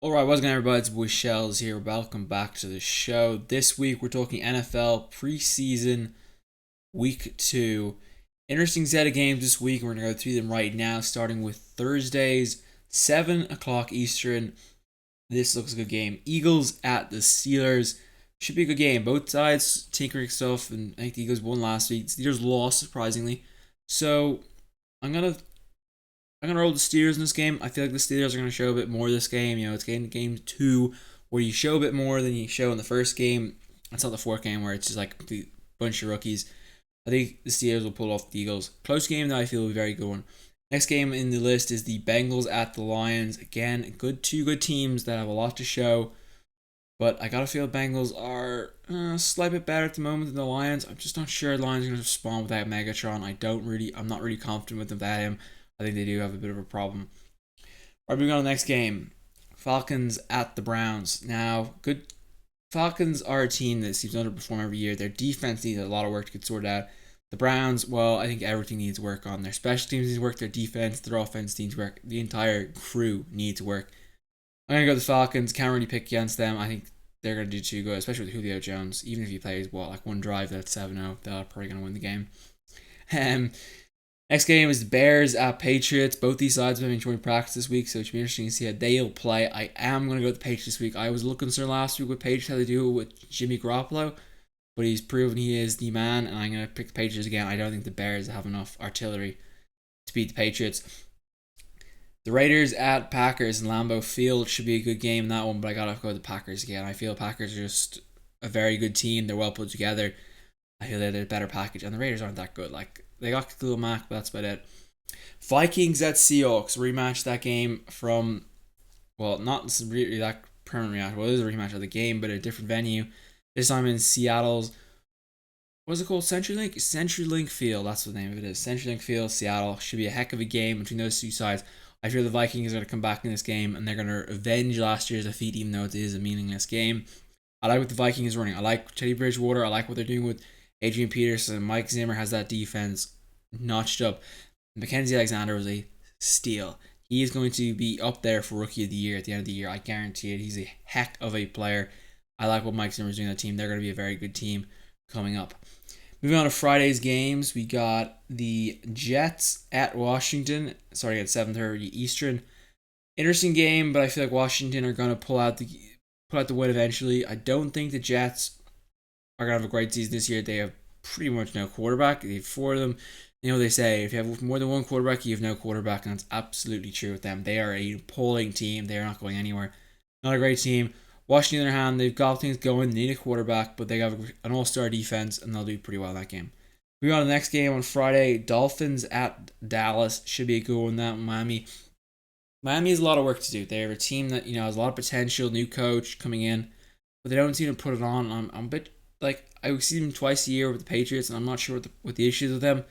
Alright, what's going on, everybody? It's boy Shellz here. Welcome back to the show. This week we're talking NFL preseason week 2. Interesting set of games this week, and we're going to go through them right now, starting with Thursdays, 7 o'clock Eastern. This looks like a good game. Eagles at the Steelers. Should be a good game. Both sides tinkering stuff, and I think the Eagles won last week. Steelers lost, surprisingly. So, I'm going to roll the Steelers in this game. I feel like the Steelers are going to show a bit more this game. It's game 2 where you show a bit more than you show in the first game. It's not the fourth game where it's just like a bunch of rookies. I think the Steelers will pull off the Eagles. Close game that I feel will be a very good one. Next game in the list is the Bengals at the Lions. Again, two good teams that have a lot to show. But I gotta feel Bengals are a slight bit better at the moment than the Lions. I'm just not sure the Lions are gonna respond without Megatron. I'm not really confident with them without him. I think they do have a bit of a problem. All right, moving on to the next game. Falcons at the Browns. Now, good Falcons are a team that seems to underperform every year. Their defense needs a lot of work to get sorted out. The Browns, well, I think everything needs work on. Their special teams needs work, their defense, their offense needs work. The entire crew needs work. I'm going to go with the Falcons. Can't really pick against them. I think they're going to do too good, especially with Julio Jones. Even if he plays, one drive that's 7-0, they're probably going to win the game. Next game is the Bears at Patriots. Both these sides have been joint practice this week, so it should be interesting to see how they'll play. I am going to go with the Patriots this week. I was a little concerned last week with Patriots, how they do it with Jimmy Garoppolo, but he's proven he is the man, and I'm going to pick the Patriots again. I don't think the Bears have enough artillery to beat the Patriots. The Raiders at Packers in Lambeau Field should be a good game in that one, but I got to go with the Packers again. I feel Packers are just a very good team. They're well put together. I feel they're a better package, and the Raiders aren't that good. They got Khalil Mack, but that's about it. Vikings at Seahawks, rematch that game from, not really that permanent rematch. Well, it is a rematch of the game, but a different venue. This time in Seattle's, what's it called? CenturyLink? CenturyLink Field, that's what the name of it is. CenturyLink Field, Seattle. Should be a heck of a game between those two sides. I feel the Vikings are going to come back in this game, and they're going to avenge last year's defeat, even though it is a meaningless game. I like what the Vikings are running. I like Teddy Bridgewater. I like what they're doing with Adrian Peterson. Mike Zimmer has that defense notched up. Mackenzie Alexander was a steal. He is going to be up there for Rookie of the Year at the end of the year. I guarantee it. He's a heck of a player. I like what Mike Zimmer is doing on that team. They're going to be a very good team coming up. Moving on to Friday's games, we got the Jets at Washington, starting at 7:30 Eastern. Interesting game, but I feel like Washington are going to pull out the win eventually. I don't think the Jets are going to have a great season this year. They have pretty much no quarterback. They have four of them. They say if you have more than one quarterback, you have no quarterback, and that's absolutely true with them. They are an appalling team. They are not going anywhere. Not a great team. Washington, on the other hand, they've got things going. They need a quarterback, but they have an all-star defense, and they'll do pretty well in that game. Moving on to the next game on Friday, Dolphins at Dallas. Should be a good one. That Miami has a lot of work to do. They're a team that has a lot of potential. New coach coming in, but they don't seem to put it on. I'm a bit I see them twice a year with the Patriots, and I'm not sure what the issues with them.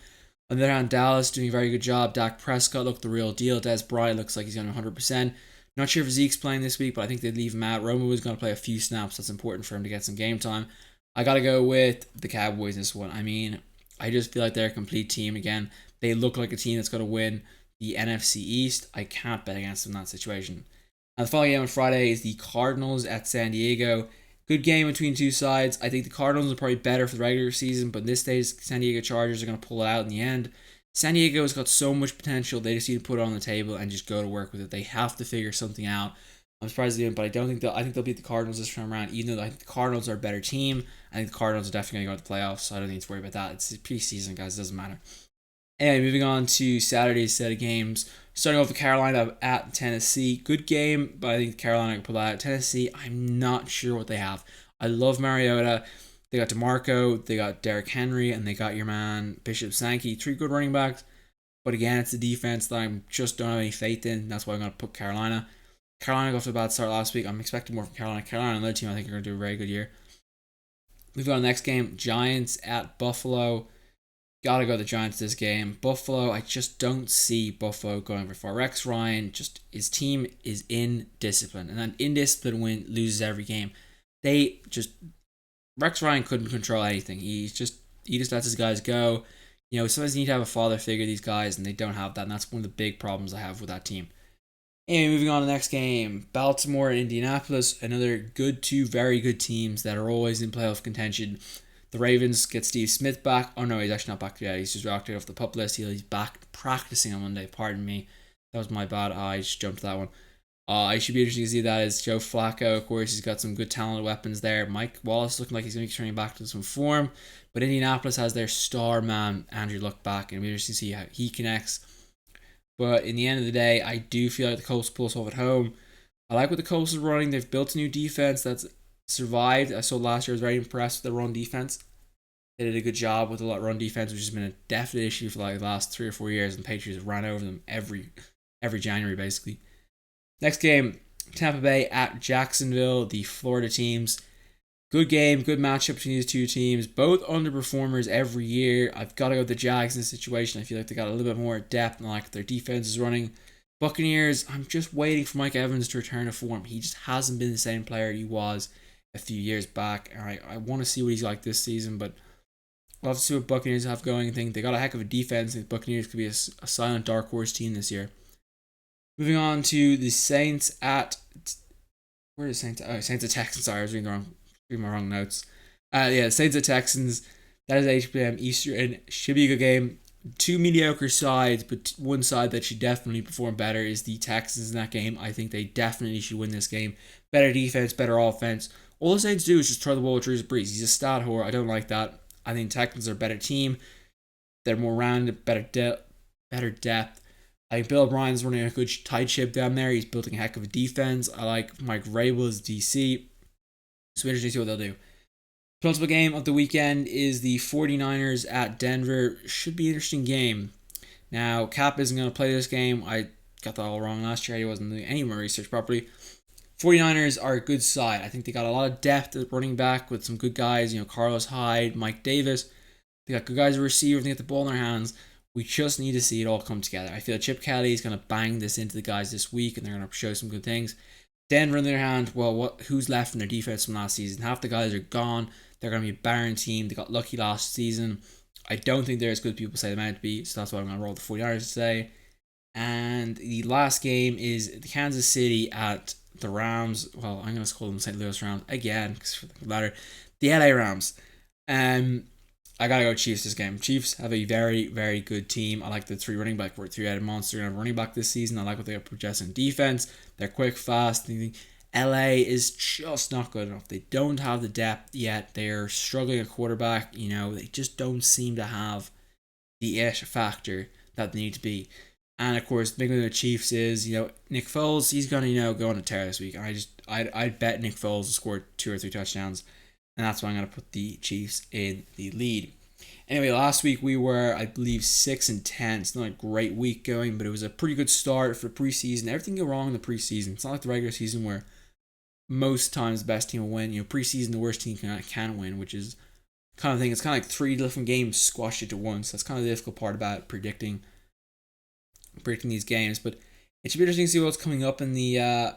On the other hand, Dallas doing a very good job. Dak Prescott looked the real deal. Des Bryant looks like he's on 100%. Not sure if Zeke's playing this week, but I think they'd leave him out. Romo is going to play a few snaps. That's important for him to get some game time. I got to go with the Cowboys in this one. I just feel like they're a complete team again. They look like a team that's going to win the NFC East. I can't bet against them in that situation. And the following game on Friday is the Cardinals at San Diego. Good game between two sides. I think the Cardinals are probably better for the regular season, but in this stage, San Diego Chargers are going to pull it out in the end. San Diego has got so much potential. They just need to put it on the table and just go to work with it. They have to figure something out. I'm surprised they didn't, but I think they'll beat the Cardinals this time around, even though I think the Cardinals are a better team. I think the Cardinals are definitely going to go to the playoffs, so I don't need to worry about that. It's preseason, guys. It doesn't matter. Anyway, moving on to Saturday's set of games. Starting off with Carolina at Tennessee. Good game, but I think Carolina can pull that out. Tennessee, I'm not sure what they have. I love Mariota. They got DeMarco, they got Derrick Henry, and they got your man Bishop Sankey. 3 good running backs. But again, it's the defense that I just don't have any faith in. That's why I'm going to put Carolina. Carolina got off to a bad start last week. I'm expecting more from Carolina. Carolina, another team I think are going to do a very good year. Moving on to the next game. Giants at Buffalo. Gotta go the Giants this game. Buffalo, I just don't see Buffalo going very far. Rex Ryan, his team is indisciplined. And an indisciplined loses every game. Rex Ryan couldn't control anything. He just lets his guys go. Sometimes you need to have a father figure, these guys, and they don't have that. And that's one of the big problems I have with that team. And moving on to the next game, Baltimore and Indianapolis, another two very good teams that are always in playoff contention. The Ravens get Steve Smith back. Oh no, he's actually not back yet. He's just rocked off the pup list. He's back practicing on Monday. Pardon me, that was my bad. I just jumped to that one. I should be interested to see that is Joe Flacco. Of course, he's got some good talented weapons there. Mike Wallace looking like he's going to be turning back to some form. But Indianapolis has their star man, Andrew Luck, back, and it'll be interesting to see how he connects. But in the end of the day, I do feel like the Colts pull us off at home. I like what the Colts are running. They've built a new defense that's survived. I saw last year I was very impressed with the run defense. They did a good job with a lot of run defense, which has been a definite issue for like the last 3 or 4 years, and the Patriots ran over them every January basically. Next game, Tampa Bay at Jacksonville, the Florida teams. Good game, good matchup between these two teams. Both underperformers every year. I've got to go with the Jags in this situation. I feel like they got a little bit more depth and like their defense is running. Buccaneers, I'm just waiting for Mike Evans to return to form. He just hasn't been the same player he was a few years back. And I want to see what he's like this season, but we'll have to see what Buccaneers have going. I think they got a heck of a defense. I think Buccaneers could be a silent dark horse team this year. Moving on to the Saints at... Where is Saints? Oh, Saints at Texans. Sorry, I was reading my wrong notes. Saints at Texans. That is 8 p.m. Eastern. Should be a good game. Two mediocre sides, but one side that should definitely perform better is the Texans in that game. I think they definitely should win this game. Better defense, better offense. All the Saints do is just throw the ball through his breeze. He's a stat whore. I don't like that. I think Texans are a better team. They're more rounded, better depth. I think Bill O'Brien's running a good tight ship down there. He's building a heck of a defense. I like Mike Vrabel's DC. So interesting to see what they'll do. Penultimate game of the weekend is the 49ers at Denver. Should be an interesting game. Now, Cap isn't going to play this game. I got that all wrong last year. He wasn't doing any more research properly. 49ers are a good side. I think they got a lot of depth at running back with some good guys. Carlos Hyde, Mike Davis. They got good guys at receiver. They get the ball in their hands. We just need to see it all come together. I feel Chip Kelly is going to bang this into the guys this week, and they're going to show some good things. Denver, on the other hand, who's left in their defense from last season? Half the guys are gone. They're going to be a barren team. They got lucky last season. I don't think they're as good as people say they meant to be, so that's why I'm going to roll the 49ers today. And the last game is the Kansas City at the Rams. Well, I'm going to call them St. Louis Rams again, because for the matter, the LA Rams. I gotta go Chiefs this game. Chiefs have a very, very good team. I like the three-headed monster and running back this season. I like what they are projecting defense. They're quick, fast. LA is just not good enough. They don't have the depth yet. They're struggling at quarterback. They just don't seem to have the it factor that they need to be. And of course, the big thing with the Chiefs is, Nick Foles. He's gonna, go on a tear this week. I'd bet Nick Foles will score 2 or 3 touchdowns. And that's why I'm going to put the Chiefs in the lead. Anyway, last week we were, I believe, 6-10. It's not a great week going, but it was a pretty good start for preseason. Everything go wrong in the preseason. It's not like the regular season where most times the best team will win. Preseason, the worst team can win, which is kind of thing. It's kind of like 3 different games squashed into one. So that's kind of the difficult part about predicting these games. But it should be interesting to see what's coming up in the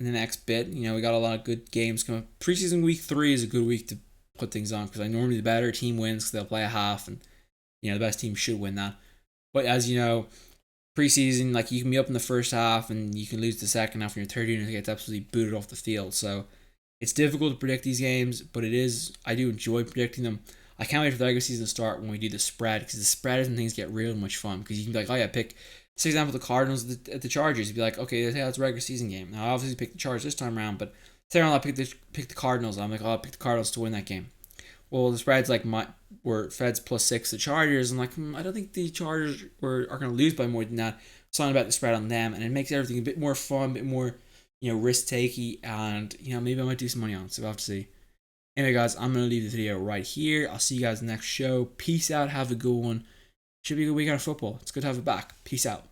next bit. We got a lot of good games coming up. Preseason week 3 is a good week to put things on, because normally the better team wins because they'll play a half, and the best team should win that. But as you know, preseason, you can be up in the first half and you can lose the second half, and your third unit gets absolutely booted off the field. So it's difficult to predict these games, but I do enjoy predicting them. I can't wait for the regular season to start when we do the spread, because the spread is when things get real much fun, because you can be like, oh yeah, pick, for example, the Cardinals at the Chargers. You'd be like, okay, that's a regular season game. Now I obviously pick the Chargers this time around, but say I pick the Cardinals. I'm like, oh, I'll pick the Cardinals to win that game. Well, the spread's were Feds +6 the Chargers. I'm like, I don't think the Chargers are going to lose by more than that. So I'm about the spread on them, and it makes everything a bit more fun, a bit more risk takey, and maybe I might do some money on it. So we'll have to see. Anyway, guys, I'm going to leave the video right here. I'll see you guys next show. Peace out. Have a good one. Should be a good weekend of football. It's good to have it back. Peace out.